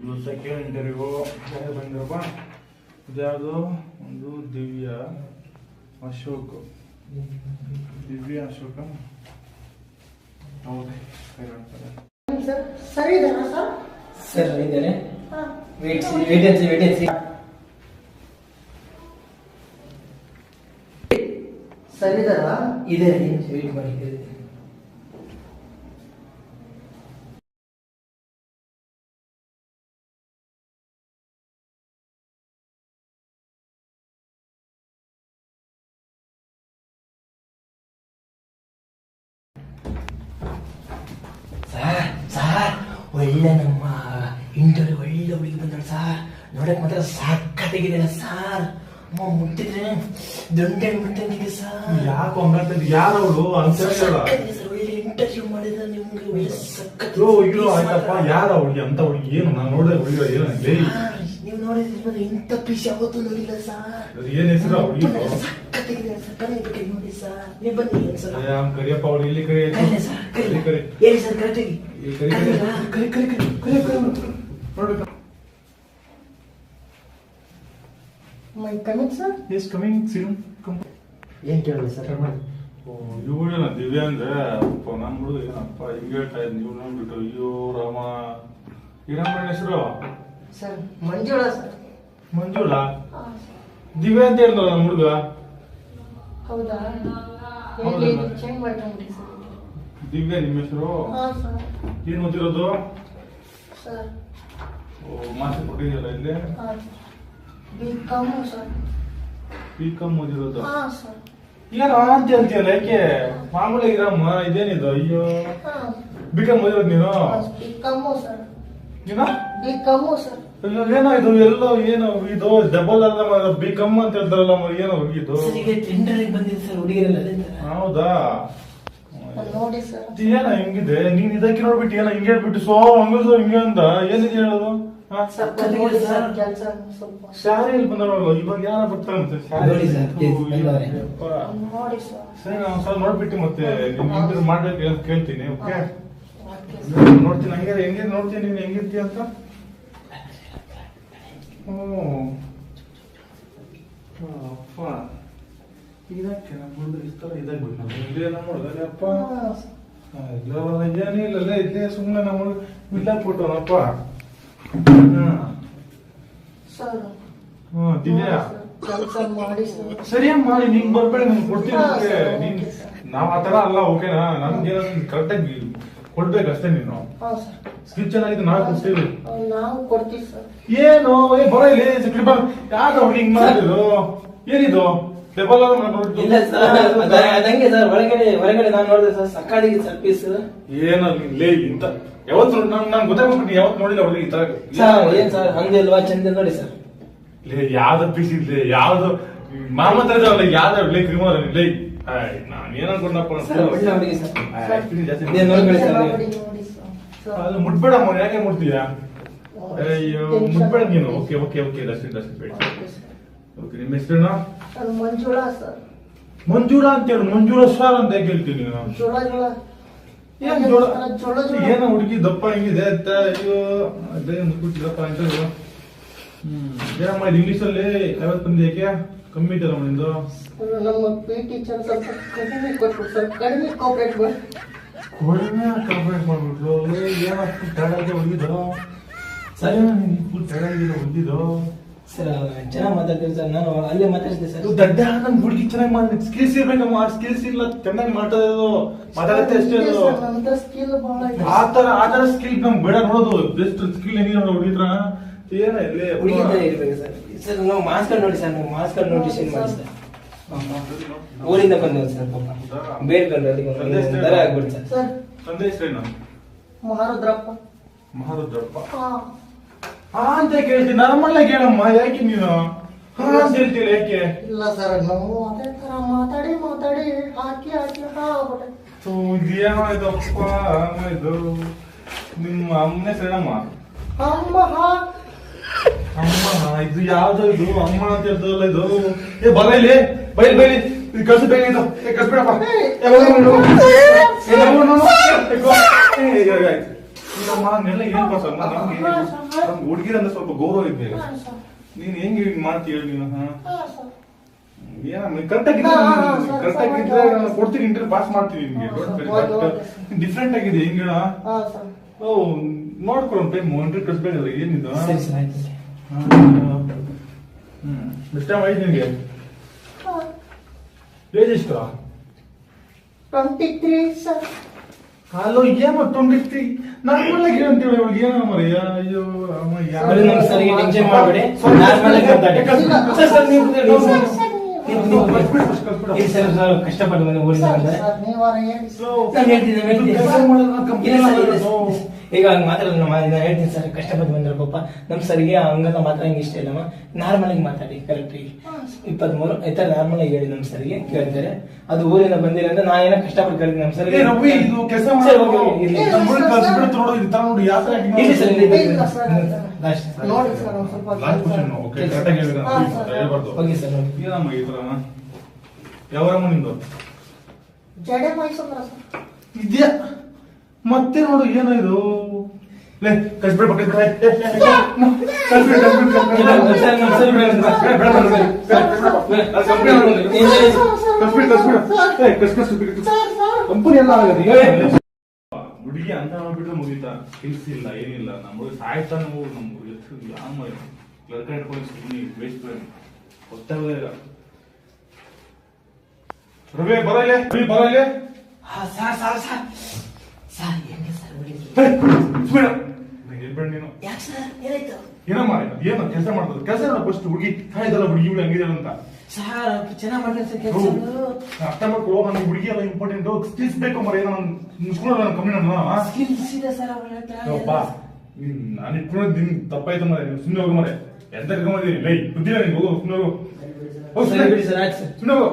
ಇದು second interview ಯಾರು ಬಂದಿರಪ್ಪ? ಇದ್ಯಾವುದು? ಒಂದು ದಿವ್ಯ ಅಶೋಕ್. ದಿವ್ಯ ಅಶೋಕ. ಹೌದು ಸರಿ ಇದ್ದಾರಾ ಸರ್? ಸರ್ ಇದ್ದಾರೆ. ವೇಟ್ ಸರಿ ಇದ್ದಾರಾ? ಇದೆ ವೇಟ್ ಮಾಡಿ. ಸರ್ ಒಳ್ಳೆ ನಮ್ಮ ಇಂಟರ್ವ್ಯೂ ಒಳ್ಳೆ ಹುಡುಗಿ ಬಂದಳು ಸರ್. ನೋಡಕ್ ಮಾತ್ರ ಸಾಕತ್ತಾಗಿದೆಯಲ್ಲ ಸರ್. ಮುಟ್ಟಿದ್ರೆ ದೊಡ್ಡ ಮುಟ್ಟಂಗಿದೆ ಸರ್. ಯಾಕೆ ಹಂಗಂತದ್ದು? ಯಾರವಳು ಅಂತ ಸರ್ ಒಳ್ಳೆ ಇಂಟರ್ವ್ಯೂ ಮಾಡಿದ್ರೆ ನಿಮ್ಗೆ ಒಳ್ಳೆ ಸಖತ್. ಇರೋ ಆಯ್ತಪ್ಪ. ಯಾರ ಹುಡುಗಿ ಅಂತ ಹುಡುಗಿ? ಏನು ನಾನು ನೋಡಿದ್ರೆ ಹುಡುಗಿ ಏನಾಗಲಿ? ನೀವು ನೋಡಿದ್ರೆ ಇಂಥ ಪೀಸ್ ಯಾವತ್ತೂ ನೋಡಿಲ್ಲ ಸರ್. ಏನ್ ಹೆಸರು ಹುಡುಗಿ? ಸಖತ್ತಾಗಿದೆ ಸರ್. ಬನ್ನಿ ಬೇಕಾಗಿ ನೋಡಿ ಸರ್. ನೀವು ಬನ್ನಿ ಸರ್. ಕರಿಯಪ್ಪ ಅವಳು ಇಲ್ಲಿ ಕರಿ. ಕರೀಲಿ ಸರ್ ಕರೀಲಿ. ಹೇಳಿ ಸರ್ ಕರೆಕ್ಟಾಗಿ ನೋಡ್ಬೇಕು. May coming sir? Yes coming. ಸಿರಮ್ ಏನ್ ಕೇಳಲ್ಲ ಸರ್? ಇವಳೇನ ದಿವ್ಯ ಅಂದ್ರೆ ನಾನು ನೋಡುದು ಏನಪ್ಪ ಹಿಂಗೆ ಹೇಳ್ತಾ ಇದ್ ನೀವು ನೋಡ್ಬಿಟ್ಟು ಅಯ್ಯೋ ರಾಮ. ಈ ರಾಮಣ್ಣ ಹೆಸರು ಸರ್ ಮಂಜುಳಾ ಸರ್. ಮಂಜುಳಾ? ದಿವ್ಯ ಅಂತ ಹೇಳಿದ್ರು ನಮ್ಮ ಹುಡುಗ. ಹೌದಾ? ಹೌದಾ? ಚೇಂಜ್ ಮಾಡ್ಕೊಂಡ್ರಿ ಸರ್. ದಿವ್ಯ ನಿಮ್ಮ ಹೆಸರು? ಹಾಂ ಸರ್. ಏನ್ ಓದಿರೋದು? ಸರ್ ಮಾರ್ಕ್ಸ್ ಕೊಟ್ಟಿದೆಯಲ್ಲ ಇಲ್ಲಿ? ಹಾಂ B.Com ಸರ್. B.Com ಓದಿರೋದು? ಹಾಂ ಸರ್. ಏನೋ ಅಂತ ಹೇಳ್ತೀಯಲ್ಲ, ಯಾಕೆ ಮಾಮೂಲಿ ಇರಮ್ಮ? ಇದೇನಿದು? ಅಯ್ಯೋ ಹಾಂ B.Com ಓದಿರೋದು ನೀನು? B.Com sir. ನೀನು B.Com ಸರ್. ಅಯ್ಯೋ ಏನೋ ಇದು ಎಲ್ಲ ಏನೋ ಇದು ಡಬಲ್ ಅಲ್ಲ B.Com ಅಂತ ಹೇಳ್ತಾರಲ್ಲ ಏನೋ ಇದು? ಸರ್ ಈಗ ಟೆಂಡರ್ ಬಂದಿದೆ ಸರ್ ಹುಡುಗಿರಲ್ಲ ಅದೇ ತರ. ಹೌದಾ? ನೋಡಿ ಸರ್. ಏನ ಹಿಂಗಿದೆ? ನೀನ್ ಇದಕ್ಕೆ ನೋಡ್ಬಿಟ್ಟು ಏನೋ ಹಿಂಗೆ ಹೇಳ್ಬಿಟ್ಟು ಹಂಗದು ಹಿಂಗೆ ಅಂತ ಏನಿದೆ ಹೇಳೋದು? ಸ್ವಲ್ಪ ನೋಡಿ ಸರ್ ಕೆಲಸ ಸ್ವಲ್ಪ. ಶಾಲೆಯಲ್ಲಿ ಬಂದವಳು ಇವಾಗ ಯಾರ ಬರ್ತಾರಂತೆ ನೋಡಿ ಸರ್, please, ಬಂದವ್ರೆ. ನೋಡಿ ಸರ್. ಸರಿ ನಾನು ಸ್ವಲ್ಪ ನೋಡ್ಬಿಟ್ಟು ಮತ್ತೆ ಇಂಟರ್ವ್ಯೂ ಮಾಡ್ಬೇಕು ಅಂತ ಕೇಳ್ತೀನಿ. Okay okay sir. ನೋಡ್ತೀನಿ. ಹಂಗೆ ಹೆಂಗೆ ನೋಡ್ತೀನಿ ನೀನು ಹೆಂಗಿರ್ತೀಯ ಅಂತ. ಅಪ್ಪ ಇದಕ್ಕೆ ನಮ್ಮ ಹುಡುಗ ಇಷ್ಟ ಇದಾಗ್ಬಿಟ್ಟು ನಾವು ಇಲ್ಲೇ ನಮ್ಮ ಹುಡುಗನೇ ಅಪ್ಪ. ಏನಿಲ್ಲ ಇಲ್ಲೇ ಸುಮ್ಮನೆ ನಮ್ಮ ಹುಡುಗ ಬಿಟ್ಟಾಕ್ಬಿಟ್ಟವನಪ್ಪ. ಸರ್ ದಿವ್ಯಾ ಕೆಲಸ ಮಾಡಿ ಸರ್. ಸರಿಯಾಗಿ ಮಾಡಿ ನಿಂಗೆ ಬರ್ಬೇಡಿ, ನಮ್ಗೆ ಕೊಡ್ತೀನಿ. ಹಾ, ಓಕೆ ಸರ್, ನೀನ್ ಓಕೆ ಸರ್. ನಾವ್ ಆತರ ಅಲ್ಲ, ಓಕೆನಾ? ನಮ್ಗೆ ಕರೆಕ್ಟಾಗಿ ಕೊಡ್ಬೇಕಷ್ಟೇ. ನೀನು ಹಾಂ ಸರ್. ಸ್ಕಿಲ್ ಚೆನ್ನಾಗಿದೆ, ನಾವೇ ಕೊಡ್ತೀವಿ. ನಾವು ಕೊಡ್ತೀವಿ ಸರ್. ಏನು ಬರೋ ಇಲ್ಲಿ ಯಾಕ ಅವ್ರಿಗೆ ಹಿಂಗ್ ಮಾಡಿದ್ರು? ಏನಿದು ಡಬಲ್ ಇಲ್ಲ ಸರ್ ಅದಂಗೆ ಸರ್. ಹೊರಗಡೆ ನಾನು ನೋಡಿದೆ ಸರ್ ಸಕ್ಕಾಡಿಗೆ ಸರ್ ಪೀಸ್. ಏನ ಲೇ ಇಂತ ಯಾವತ್ತು ನಾನು ಗೊತ್ತಾಗ್ಬಿಟ್ಟು ಯಾವತ್ತು ನೋಡಿಲ್ಲ ಅವ್ರಿಗೆ ಈ ತರ. ಸರ್ ಏನ್ ಸರ್ ಹಂಗಿಲ್ವಾ? ಚಂದ ನೋಡಿ ಸರ್. ಲೇ ಯಾವ್ದು ಪೀಸ್ ಇದ್ಲೆ ಯಾವ್ದು ಮಾಮತ್ರ ಇದಾವಲ್ಲ ಯಾವ್ದು ಲೇ ಕ್ರಿಮಿನಲ್ ಲೇ. ನಾನು ಏನ್ ಅನ್ಕೊಂಡಪ್ಪ ಸರ್ ಒಳ್ಳೆ ಹುಡುಗಿ ಸರ್. ಜಾಸ್ತಿ ನೀವು ನೋಡ್ಕೊಳ್ಳಿ ಸರ್. ನೋಡಿ ನೋಡಿ ಸರ್. ಅದು ಮುಟ್ಬೇಡಮ್ಮ. ಯಾಕೆ ಮುಟ್ತೀಯಾ? ಅಯ್ಯೋ ಮುಟ್ಬೇಡ ನೀನು. ಓಕೆ ಓಕೆ ಓಕೆ ದರ್ಶನ್ ಬೇಡ. Okay sir. ಓಕೆ ನಿಮ್ಮ ಹೆಸರೇನು? ಅದು ಮಂಜುಳಾ ಸರ್. ಮಂಜುಳಾ ಅಂತ ಹೇಳು. ಮಂಜುಳಾ ಸರ್ ಅಂತ ಹೇಗೆ ಹೇಳ್ತೀನಿ ನೀನು? ಜೋಳ ಜೋಳ. ಏನ್ ಜೋಳ? ಜೋಳ ಜೋಳ. ಏನೋ ಹುಡುಗಿ ದಪ್ಪ ಹಿಂಗಿದೆ ಅಂತ. ಅಯ್ಯೋ ಅದೇ ಮುಟ್ಬಿಟ್ಟಿದಪ್ಪ ಅಂತ. ಏನಮ್ಮ ಇದು ಇಂಗ್ಲೀಷಲ್ಲಿ ಯಾವತ್ತು ಬಂದು ಯಾಕೆ ಕಮ್ಮಿ ಇದೆಯಲ್ಲ ನಿಂದು? ನಮ್ಮ ಪಿ ಟೀಚರ್ ಸ್ವಲ್ಪ ಕಡಿಮೆ ಕೊಟ್ಬಿಟ್ಟು ಸರ್. ಕಡಿಮೆ ಕೋಪರೇಟ್ ಮಾಡಿ ಕೊಡನೆ ಕಂಪ್ಲೇಂಟ್ ಮಾಡ್ಬಿಟ್ಲು. ಏನಪ್ಪ ತಡಾಗೆ ಹೊಂದಿದ್ದು? ಸರಿ ಫುಲ್ ತಡಾಗಿಲ್ಲ ಹೊಂದಿದ್ದು. ಸರ್ ಚೆನ್ನಾಗಿ ಮಾತಾಡ್ತೀವಿ ಸರ್. ನಾನು ಅಲ್ಲೇ ಮಾತಾಡ್ತೀನಿ ಸರ್. ದಡ್ಡ ನಮ್ ಹುಡುಗಿ ಚೆನ್ನಾಗಿ ಮಾಡಿ ಸ್ಕಿಲ್ಸ್ ಇರ್ಬೇಕಮ್ಮ. ಸ್ಕಿಲ್ಸ್ ಇಲ್ಲ, ಚೆನ್ನಾಗಿ ಮಾಡ್ತಾ ಇರೋದು ಮಾತಾಡತ್ತೆ ಅಷ್ಟೇ. ಅದು ನಂತರ ಸ್ಕಿಲ್ ಬಹಳ ಇದೆ. ಆತರ ಸ್ಕಿಲ್ ನಮ್ಗೆ ಬೇಡ ನೋಡೋದು. ಬೆಸ್ಟ್ ಸ್ಕಿಲ್ ಏನಿಲ್ಲ ಹುಡುಗಿದ್ರ ಏನ ಇಲ್ಲಿ ಹುಡುಗಿ ತರ ಇರ್ಬೇಕು ಸರ್. ಸರ್ ನಾವು ಮಾಸ್ಕ್ ಕಾರ್ಡ್ ನೋಡಿ ಸರ್. ನಾವು ಮಾಸ್ಕ್ ಕಾರ್ಡ್ ನೋಟಿಷನ್ ಮಾಡಿ ಸರ್. ಊರಿಂದ ಬಂದವರು ಸರ್. ಪಾಪ ಬೇಡ್ಕೊಂಡು ಅದಕ್ಕೆ ದರ ಆಗ್ಬಿಡ್ತು ಸರ್. ಸರ್ ಸಂದೇಶ ಏನು? ಮಹಾರುದ್ರಪ್ಪ. ಮಹಾರುದ್ರಪ್ಪ ಹಾ ಹಾ ಅಂತ ಕೇಳ್ತೀನಿ. ನಮ್ಮಲ್ಲ ಕೇಳಮ್ಮ. ಯಾಕೆ ನೀನು ಹಾ ಅಂತ ಹೇಳ್ತೀರ? ಯಾಕೆ? ಇಲ್ಲ ಸರ್ ನಾವು ಅದೇ ತರ ಮಾತಾಡಿ ಮಾತಾಡಿ ಹಾಕಿ ಹಾಕಿ ಹಾಕ್ಬಿಟ್ಟೆ. ಇದೇನಾಯ್ತಪ್ಪ? ಇದು ನಿಮ್ಮ ಅಮ್ಮನೇ ಸರಿನಮ್ಮ? ಅಮ್ಮ ಅಮ್ಮ ಇದು ಯಾವ್ದು? ಇದು ಅಮ್ಮ ಅಂತ ಹೇಳ್ತದಲ್ಲ ಇದು. ಏ ಬರ ಇಲ್ಲಿ ಬೈಲಿ ಬೈಲಿ ಕಳ್ಸಿ ಬೇಗ ಇದು ಕಳ್ಸ್ಬಿಡಪ್ಪ. ಅಮ್ಮ ಹಂಗೆಲ್ಲ ಏನ್ ಸರ್ ನಮ್ಗೆ ನಮ್ಗೆ ಹುಡುಗಿರಂದ್ರೆ ಸ್ವಲ್ಪ ಗೌರವ ಇದ್ಬೇಕು ನೀನ್ ಹೆಂಗೆ ಹಿಂಗ್ ಮಾಡ್ತೀಯ ಹೇಳಿ ನೀನು ಕರೆಕ್ಟಾಗಿದ್ರೆ ನಾನು ಕೊಡ್ತೀನಿ ಇಂಟರ್ವ್ಯೂ ಪಾಸ್ ಮಾಡ್ತೀನಿ ನಿಮ್ಗೆ ಡಿಫ್ರೆಂಟ್ ಆಗಿದೆ ಹೆಂಗ್ ಹೇಳ ಓ ನೋಡ್ಕೊಳ ಟೈಮ್ ಇಂಟರ್ವ್ಯೂ ಕಳಿಸ್ಬೇಕಲ್ಲ ಏನಿದು ಇಷ್ಟ ಆಯ್ತು ನಿನ್ಗೆ ಏಜ್ ಎಷ್ಟು 23 ಸರ್ ಹಲೋ ಏನೋ 23 ನಾರ್ಮಲ್ ಆಗಿ ಅಂತೇಳಿ ಇವಾಗ ಏನೋ ಮರಯ್ಯ ಅಯ್ಯೋ ಅಮ್ಮ ಬರೀ ನಮ್ ಸರಿಗೆ ಟೆನ್ಷನ್ ಮಾಡಬೇಡಿ ನಾರ್ಮಲ್ ಆಗಿ ಮಾತಾಡಿ ಸರ್ ನೀವು ಕಷ್ಟಪಟ್ಟು ಬಂದು ಊರಿಂದ ಬಂದ್ರೆ ನಾನು ಹೇಳ್ತೀನಿ ಈಗ ಹಂಗ ಮಾತಾಡೋದು ನಾನು ಹೇಳ್ತೀನಿ ಸರ್ ಕಷ್ಟಪಟ್ಟು ಬಂದ್ರೆ ಪಾಪ ನಮ್ ಸರಿಗೆ ಹಂಗಲ್ಲ ಮಾತ್ರ ಹಿಂಗ ಇಷ್ಟ ಇಲ್ಲಮ್ಮ ನಾರ್ಮಲ್ ಆಗಿ ಮಾತಾಡಿ ಕರೆಕ್ಟ್ ಆಗಿ 23 ಆಯ್ತಾ ನಾರ್ಮಲ್ ಆಗಿ ಹೇಳಿ ನಮ್ ಸರಿಗೆ ಕೇಳ್ತಾರೆ ಅದು ಊರಿಂದ ಬಂದಿಲ್ಲ ಅಂದ್ರೆ ನಾ ಏನೋ ಕಷ್ಟಪಟ್ಟು ಕರೀತೀನಿ ನಮ್ ಸರಿಗೆ ಯಾವರಮ್ಮ ನಿಂದು ಜಡೆ ಮೈಸೂರ ಇದ್ಯಾ ಮತ್ತೆ ನೋಡು ಏನೋ ಇದು ಕಸ್ಬಿಡ ಕಂಪನಿ ಎಲ್ಲ ಹುಡುಗಿ ಅಂತ ಬಿಟ್ರೆ ಮುಗಿತಾ ಕೆಲ್ಸ ಇಲ್ಲ ಏನಿಲ್ಲ ನಮ್ಗೆ ಸಾಯ್ತಾನೆ ನಮ್ಗೆ ಯಾವ ಕ್ಲರ್ಕ್ ಇಟ್ಕೊಂಡು ವೇಸ್ಟ್ ಗೊತ್ತಾಗಲ್ಲ ಈಗ ರವಿ ಬರಲ್ಲ ರವಿ ಬರಲ್ಲ ನೀನು ಏನಮ್ಮ ಏನು ಕೆಲಸ ಮಾಡ್ತದ ಕೆಲಸ ಫಸ್ಟ್ ಹುಡುಗಿ ಸಾಯ್ದಲ್ಲ ಹುಡುಗಿ ಹುಡುಗಿ ಹಂಗಿದಲ್ಲ ಅಂತ ಚೆನ್ನಾಗ್ ಮಾಡ್ತಾರೆ ಅರ್ಥ ಮಾಡ್ಕೋ ನನ್ಗೆ ಹುಡುಗಿ ಎಲ್ಲ ಇಂಪಾರ್ಟೆಂಟ್ ಸ್ಕಿಲ್ಸ್ ಬೇಕು ಮರ ಏನೋ ಸ್ಕೂಲ್ ಕಮ್ಮಿ ನಾನು ಇಟ್ಕೊಳ್ಳೋದು ನಿನ್ ತಪ್ಪಾಯ್ತು ಮರೆ ನೀವು ಸುಮ್ಮನೆ ಹೋಗು ಮರೆ ಎಂತ ಕರ್ಕೊಂಡಿದ್ದೀನಿ ಲೈ ಬುದ್ಧಿಲ್ಲ ನಿಂಗೆ ಹೋಗು ಸುಮ್ಮನೆ ಹೋಗು ಸುಮ್ಮನೆ ಹೋಗು